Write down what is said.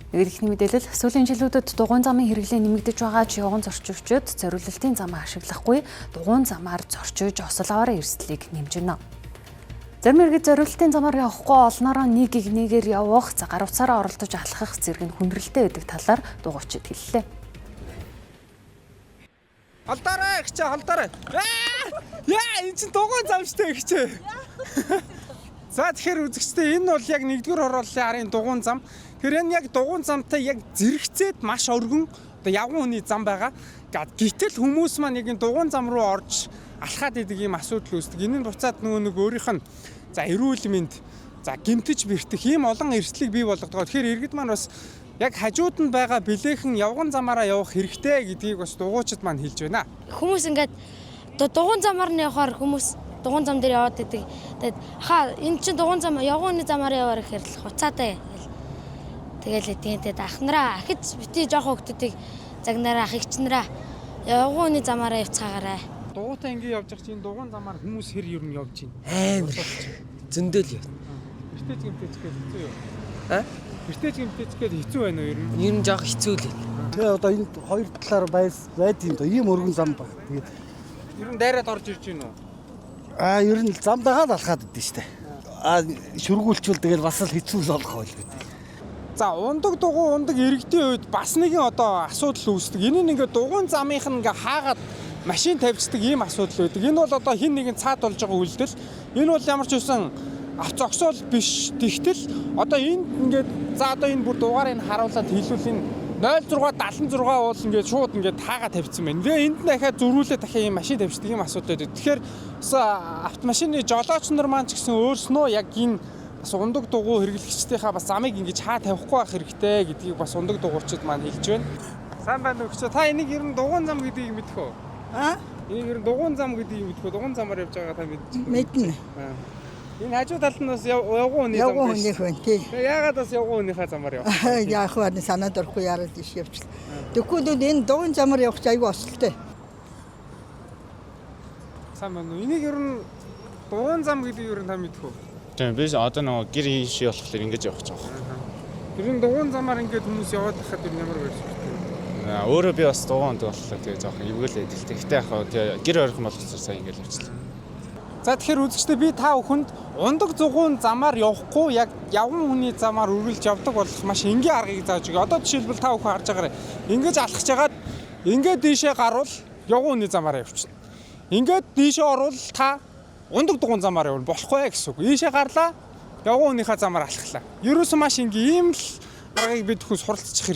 Ирэх мэдээлэл сүүлийн жилүүдэд дугуйн замын хэрэглээ нэмэгдэж байгаа ч явган зорчигчид зориулалтын замаа ашиглахгүй дугуйн замаар зорчиж осол аваар эрсдлийг нэмж байна. Зарим иргэд зориулалтын замаар явахгүй олноороо нэгээр явах, гар утсаараа оролдож алхах зэрэг нь хүндрэлтэй байдаг талаар дугуйчид хэллээ. Халдаарай ихчээ, халдаарай. Яа, энэ чинь дугуйн зам штэ ихчээ. За тэгэхээр үзэгчдээ энэ бол яг 1-р хорооллын арын дугуйн зам. Тэгэхээр энэ яг дугуйн замтай яг зэрэгцээд маш өргөн одоо явган хүний зам байгаа. Гэтэл хүмүүс маань яг энэ дугуйн зам руу орж алхаад идэг ийм асуудал үүсдэг. Энийн буцаад нөгөө өөрийнх нь за эрүүл мэнд за гэмтэж бэртэх ийм олон эрсдлийг бий болгодог. Тэгэхээр иргэд маань бас яг хажууд нь байгаа билээхэн явган замаараа явах хэрэгтэй гэдгийг бас дугуйчид маань хэлж байна. Хүмүүс ингээд дугуйн замаар нь явахаар хүмүүс дугуйн зам дээр яваад идэг. Тэгээд энэ чинь дугуйн зам явган замаар яваар ихээр л хуцаатай. Тэгэл тэгээд ахнараа ахиж бити жоох хөвгтдийг загнараа ахигчнараа явгууны замаараа явцгаагаарай. Дугуйтай ингэ явж байгаа чинь дугуйн замаар хүмүүс хэр ер нь явж байна. Амар зөндөл яа. Бэртэж гэмтэж хэцүү юу? Бэртэж гэмтэж хэцүү байна уу ер нь? Ер нь жоох хэцүү л. Тэгээ одоо энэ хоёр талаар байд юм доо. Ийм өргөн зам баг. Тэгээд ер нь дайраад орж ирж байна уу? ер нь зам дагаад алхаад идэв штэ. Шүргүүлчүүл тэгэл бас л хэцүү л болох байл гэдэг. За ундаг дугуй ундаг иргэдийн үед бас нэгэн одоо асуудал үүсдэг. Энийг ингээд дугуйн замынх нь ингээ хаагаад машин тавьчихдаг ийм асуудал байдаг. Энэ бол одоо хин нэгэн цаад болж байгаа үйлдэл. Энэ бол ямар ч үсэн авц огсоол биш. Тэгтэл одоо энд ингээд за одоо энэ бүр дугаарыг харуулад хэлвэл энэ 0676 бол ингээд шууд ингээд хаагаад тавьчихсан байна. Тэгээ энд дахиад зөрүүлээ дахиад ийм машин тавьчихдаг ийм асуудал байдаг. Тэгэхээр бас автомашины жолооч нар маань ч гэсэн өөрснөө яг энэ бас ундаг дугуй хэрэглэгчдийнхаа бас замыг ингэж хаа тавихгүй байх хэрэгтэй гэдгийг бас ундаг дугуйчид маань хэлж байна. Сайн байна уу гэж. Та энийг ер нь дугуйн зам гэдгийг мэдэх үү? Энийг ер нь дугуйн зам гэдгийг мэдэх үү? Дугуйн замаар явж байгаа та мэдчих үү? Мэднэ. Энэ хажуу талд нь бас явган хүний зам Явган хүнийх байна тий. Яагаад бас явган хүнийхээ замаар явах? Яах вэ? Санаад орохгүй яраад иш явчихлаа. Тэгвэл энэ дугуйн замаар явах аюу осолтой. Сайн байна уу? Энийг ер нь дугуйн зам гэдгийг ер нь та мэдэх үү? Тийм биш одоо нөгөө гэр хийшээ болохоор ингэж явах гэж байгаа. Ер нь дугуйн замаар ингээд хүмүүс яваад байхад ер нь ямар байж вэ? Өөрөө би бас дугуйнд болохоор тэгээ жоохон эвгэл эдэлтэй. Гэтэ яг гэр ойрхон болгоцоор сайн ингэж явчихлаа. За тэгэхээр үзэгчдээ би та бүхэнд ундаг дугуйн замаар явахгүй яг явган хүний замаар үргэлж явдаг болох маш энгийн аргыг зааж өгье. Одоо жишээлбэл та бүхэн харж байгаарай. Ингэж алхаж хагаад ингээд дийшээ гарвал явган хүний замаар явчихна. Ингээд дийшээ орвол та ундаг дугуйн замаар явна болохгүй гэсэн үг. Ийшээ гарлаа явган хүнийхээ замаар алхахлаа. Ерөөсөн маш энгийн ийм л аргыг бид хүн суралцчих